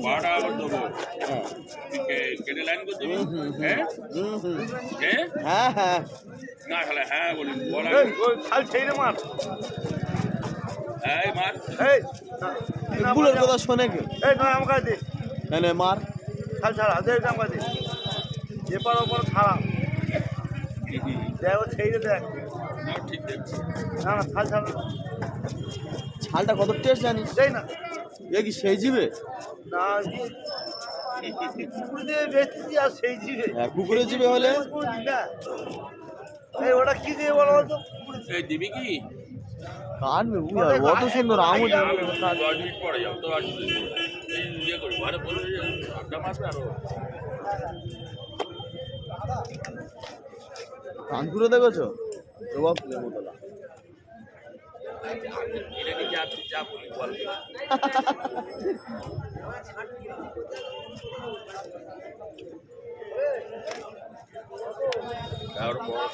বাড়া দেবো কেটে লাইন করে দেবো। হ্যাঁ হ্যাঁ হ্যাঁ না খালে হ্যাঁ বলি বলা খাল ছেড়ে মার এই মার এই বুলের কথা শোনে কে এই নয় আমাকে দে এনে মার খাল ছাড়া দে আমাকে দে এপার ওপর ছাড়া দেখ ছেড়ে দেখ না ঠিক দেখছি না না খাল ছাড়া ছালটা কত টেস্ট জানিস দেই না এ কি সেই জিবে না কুকুর দিয়ে বেচছি আর সেই জিবে হ্যাঁ, কুকুরে জিবে হলে না এই ওটা কি দিয়ে বলো তো এই দিবি কি কাটবে বুঝা অত সুন্দর আমও আমি 10 মিনিট পরে যাবো তো আসবে ইয়ে করি ঘরে বলে আড্ডা মারবে আরো কানপুরে দেখেছো জবাব লেবুতলা এটা কি যা বলি বল আর বড়